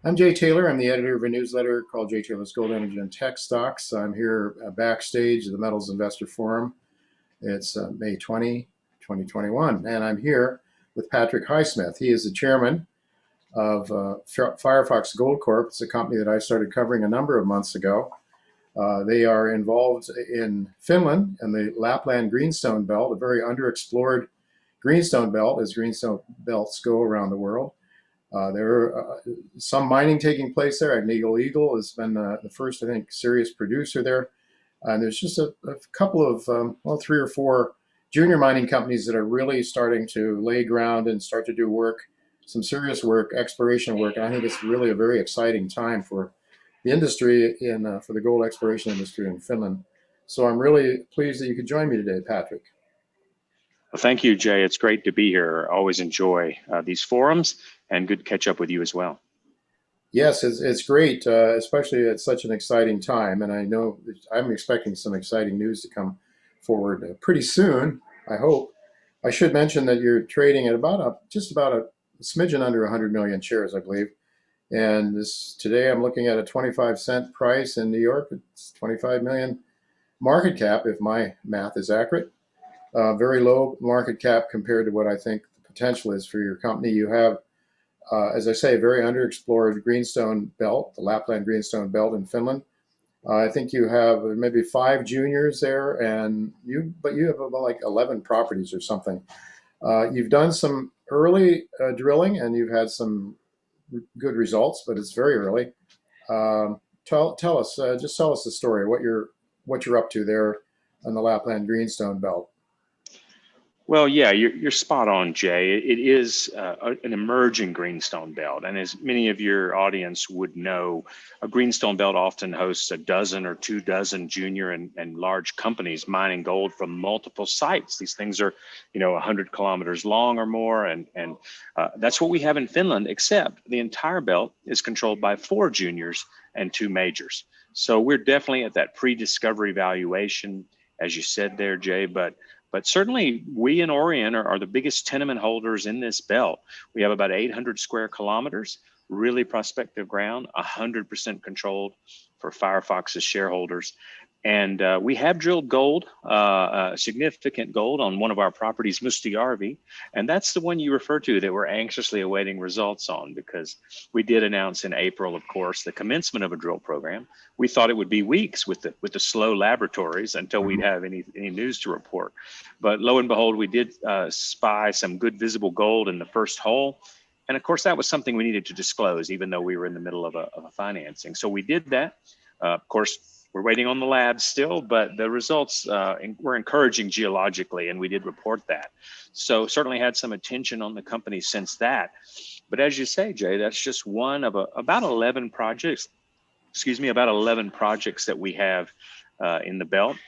I'm Jay Taylor. I'm the editor of a newsletter called Jay Taylor's Gold, Energy, and Tech Stocks. I'm here backstage at the Metals Investor Forum. It's May 20, 2021, and I'm here with Patrick Highsmith. He is the chairman of FireFox Gold Corp. It's a company that I started covering a number of months ago. They are involved in Finland and the Lapland Greenstone Belt, a very underexplored greenstone belt as greenstone belts go around the world. There are some mining taking place there. Agnico Eagle has been the first, I think, serious producer there. And there's just a couple of, well, 3 or 4 junior mining companies that are really starting to lay ground and start to do work, some serious work, exploration work. And I think it's really a very exciting time for the industry for the gold exploration industry in Finland. So I'm really pleased that you could join me today, Patrick. Well, thank you, Jay. It's great to be here. I always enjoy these forums, and good to catch up with you as well. Yes, it's great, especially at such an exciting time. And I know I'm expecting some exciting news to come forward pretty soon, I hope. I should mention that you're trading at just about a smidgen under 100 million shares, I believe. And today I'm looking at a 25-cent price in New York. It's 25 million market cap, if my math is accurate. Very low market cap compared to what I think the potential is for your company. You have, as I say, a very underexplored greenstone belt, the Lapland Greenstone Belt in Finland. I think you have maybe 5 juniors there, but you have about like 11 properties or something. You've done some early drilling, and you've had some good results, but it's very early. Tell us the story, what you're up to there on the Lapland Greenstone Belt. Well, yeah, you're spot on, Jay. It is an emerging greenstone belt. And as many of your audience would know, a greenstone belt often hosts a dozen or 2 dozen junior and large companies mining gold from multiple sites. These things are, 100 kilometers long or more. And that's what we have in Finland, except the entire belt is controlled by 4 juniors and 2 majors. So we're definitely at that pre-discovery valuation, as you said there, Jay, but certainly we in Orion are the biggest tenement holders in this belt. We have about 800 square kilometers, really prospective ground, 100% controlled for FireFox's shareholders. And we have drilled gold, significant gold on one of our properties, Mustajärvi. And that's the one you refer to that we're anxiously awaiting results on, because we did announce in April, of course, the commencement of a drill program. We thought it would be weeks with the slow laboratories until we'd have any news to report. But lo and behold, we did spy some good visible gold in the first hole. And of course, that was something we needed to disclose, even though we were in the middle of a financing. So we did that. Of course, we're waiting on the labs still, but the results were encouraging geologically, and we did report that. So certainly had some attention on the company since that. But as you say, Jay, that's just one of about 11 projects, about 11 projects that we have in the belt.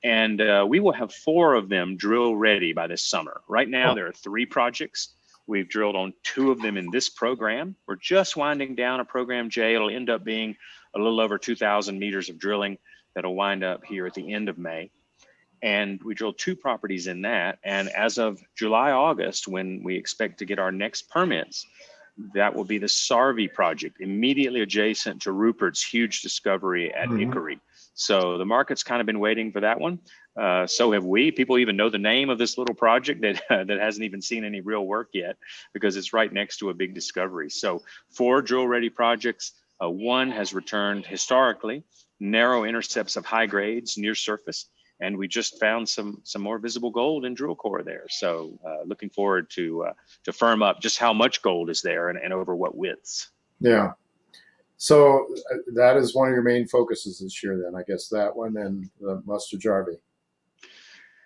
And we will have 4 of them drill ready by this summer. Right now, there are 3 projects. We've drilled on 2 of them in this program. We're just winding down a program, Jay. It'll end up being a little over 2,000 meters of drilling that'll wind up here at the end of May. And we drilled 2 properties in that. And as of July, August, when we expect to get our next permits, that will be the Sarvi project, immediately adjacent to Rupert's huge discovery at Ikkari. So the market's kind of been waiting for that one. So have we. People even know the name of this little project that hasn't even seen any real work yet, because it's right next to a big discovery. So 4 drill-ready projects. 1 has returned historically narrow intercepts of high grades near surface, and we just found some more visible gold in drill core there. So looking forward to firm up just how much gold is there and over what widths. Yeah. So that is one of your main focuses this year, then, I guess, that one and the Mustajärvi.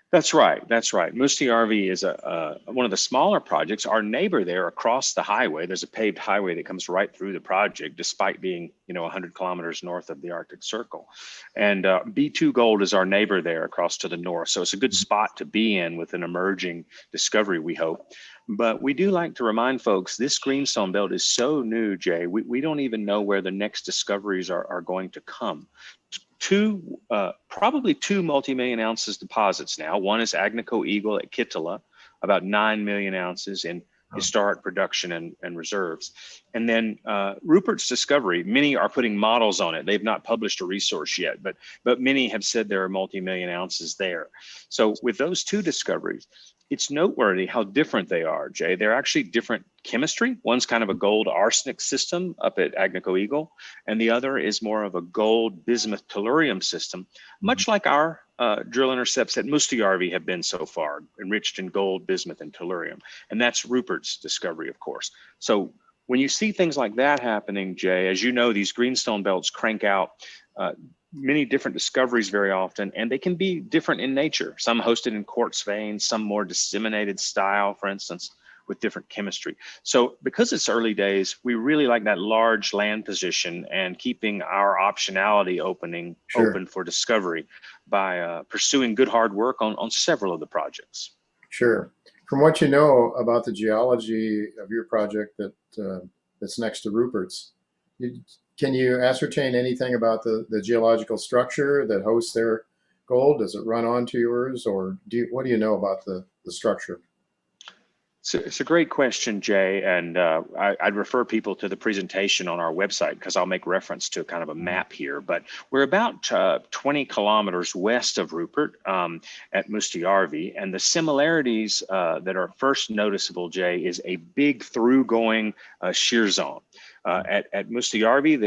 That's right. That's right. Mustajärvi is one of the smaller projects. Our neighbor there across the highway, there's a paved highway that comes right through the project, despite being 100 kilometers north of the Arctic Circle. And B2 Gold is our neighbor there across to the north. So it's a good spot to be in with an emerging discovery, we hope. But we do like to remind folks, this greenstone belt is so new, Jay. We don't even know where the next discoveries are going to come. Probably two multi-million ounces deposits now. One is Agnico Eagle at Kittilä, about 9 million ounces in historic production and reserves. And then Rupert's discovery, many are putting models on it. They've not published a resource yet, but many have said there are multi-million ounces there. So with those two discoveries, it's noteworthy how different they are, Jay. They're actually different chemistry. One's kind of a gold arsenic system up at Agnico Eagle, and the other is more of a gold bismuth tellurium system, much like our drill intercepts at Mustajärvi have been so far, enriched in gold, bismuth, and tellurium. And that's Rupert's discovery, of course. So when you see things like that happening, Jay, as you know, these greenstone belts crank out many different discoveries very often, and they can be different in nature. Some hosted in quartz veins, some more disseminated style, for instance, with different chemistry. So because it's early days, we really like that large land position and keeping our optionality open for discovery by pursuing good hard work on several of the projects. Sure. From what you know about the geology of your project that's next to Rupert's, can you ascertain anything about the geological structure that hosts their gold? Does it run onto yours, or what do you know about the structure? So it's a great question, Jay, and I'd refer people to the presentation on our website because I'll make reference to kind of a map here. But we're about 20 kilometers west of Rupert at Mustajärvi, and the similarities that are first noticeable, Jay, is a big through-going shear zone. At Mustajärvi,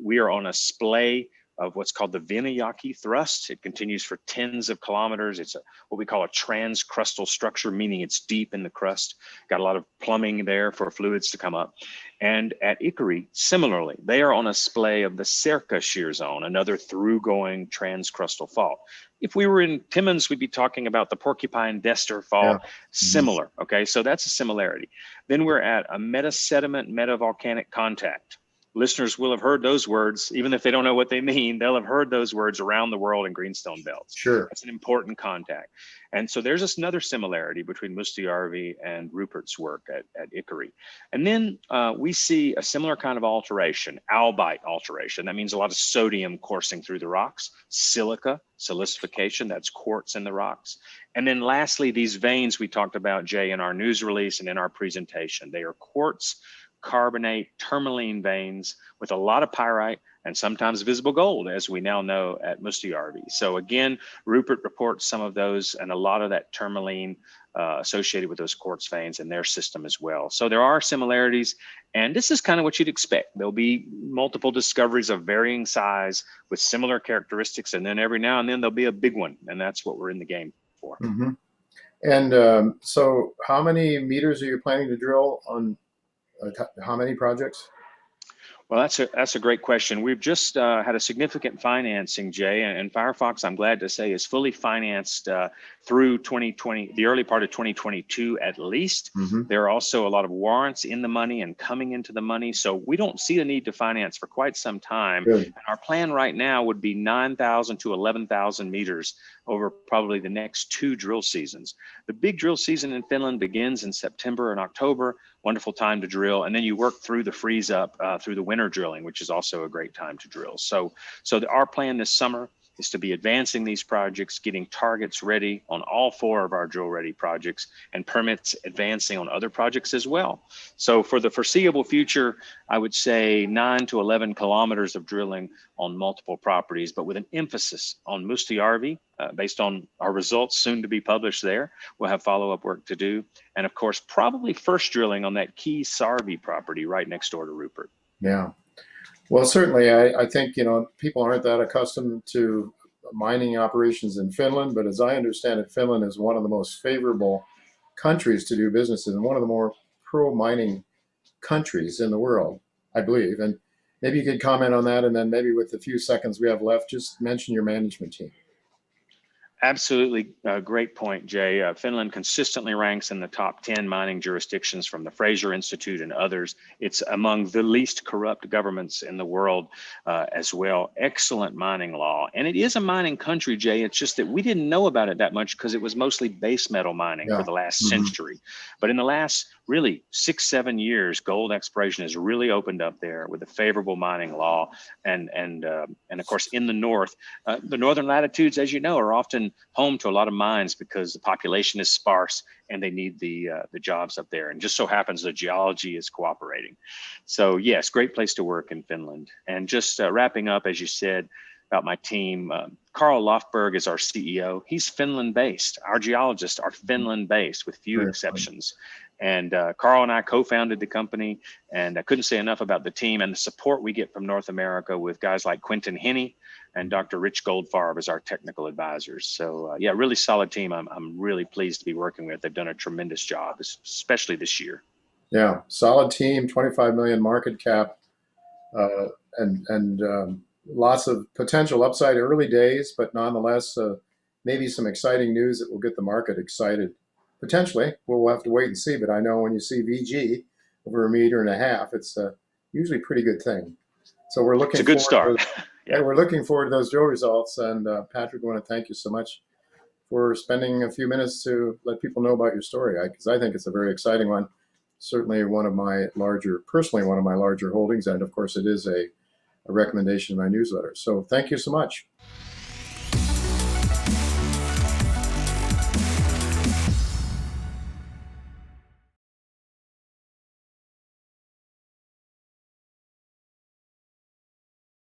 we are on a splay of what's called the Venäjälki thrust. It continues for tens of kilometers. It's what we call a transcrustal structure, meaning it's deep in the crust. Got a lot of plumbing there for fluids to come up. And at Ikkari, similarly, they are on a splay of the Serka shear zone, another through-going transcrustal fault. If we were in Timmins, we'd be talking about the Porcupine-Dester fault, similar, okay? So that's a similarity. Then we're at a metasediment metavolcanic contact. Listeners will have heard those words, even if they don't know what they mean, they'll have heard those words around the world in greenstone belts. Sure. That's an important contact. And so there's just another similarity between Mustajärvi and Rupert's work at Ikkari. And then we see a similar kind of alteration, albite alteration. That means a lot of sodium coursing through the rocks, silica, silicification, that's quartz in the rocks. And then lastly, these veins we talked about, Jay, in our news release and in our presentation. They are quartz, carbonate, tourmaline veins with a lot of pyrite and sometimes visible gold, as we now know at Mustajärvi. So again, Rupert reports some of those and a lot of that tourmaline associated with those quartz veins in their system as well. So there are similarities, and this is kind of what you'd expect. There'll be multiple discoveries of varying size with similar characteristics, and then every now and then there'll be a big one, and that's what we're in the game for. Mm-hmm. And so how many meters are you planning to drill on how many projects? Well, that's a great question. We've just had a significant financing, Jay, and FireFox, I'm glad to say, is fully financed through 2020, the early part of 2022 at least. Mm-hmm. There are also a lot of warrants in the money and coming into the money, so we don't see the need to finance for quite some time. Good. And our plan right now would be 9,000 to 11,000 meters over probably the next 2 drill seasons. The big drill season in Finland begins in September and October. Wonderful time to drill, and then you work through the freeze up through the winter drilling, which is also a great time to drill. So our plan this summer is to be advancing these projects, getting targets ready on all 4 of our drill ready projects, and permits advancing on other projects as well. So for the foreseeable future, I would say 9 to 11 kilometers of drilling on multiple properties, but with an emphasis on Mustajärvi, based on our results soon to be published there. We'll have follow-up work to do. And of course, probably first drilling on that key Sarvi property right next door to Rupert. Yeah. Well, certainly, I think, people aren't that accustomed to mining operations in Finland, but as I understand it, Finland is one of the most favorable countries to do business in, and one of the more pro-mining countries in the world, I believe. And maybe you could comment on that, and then maybe with the few seconds we have left, just mention your management team. Absolutely, great point, Jay. Finland consistently ranks in the top 10 mining jurisdictions from the Fraser Institute and others. It's among the least corrupt governments in the world as well. Excellent mining law. And it is a mining country, Jay. It's just that we didn't know about it that much because it was mostly base metal mining for the last century. But in the last really 6-7 years, gold exploration has really opened up there with a favorable mining law. And of course, in the north, the northern latitudes, as you know, are often home to a lot of mines because the population is sparse and they need the jobs up there. And just so happens the geology is cooperating. So yes, great place to work in Finland. And just wrapping up, as you said, about my team, Carl Lofberg is our CEO. He's Finland based. Our geologists are Finland based with few exceptions. And Carl and I co-founded the company, and I couldn't say enough about the team and the support we get from North America with guys like Quentin Henney and Dr. Rich Goldfarb as our technical advisors. So yeah, really solid team. I'm really pleased to be working with. They've done a tremendous job, especially this year. Yeah, solid team, 25 million market cap, and lots of potential upside early days, but nonetheless, maybe some exciting news that will get the market excited. Potentially, we'll have to wait and see, but I know when you see VG over 1.5 meters, it's usually a pretty good thing. So we're looking it's a good start. Yeah, we're looking forward to those drill results. And Patrick, I want to thank you so much for spending a few minutes to let people know about your story, because I think it's a very exciting one. Certainly one of my larger holdings, and of course it is a recommendation in my newsletter. So thank you so much.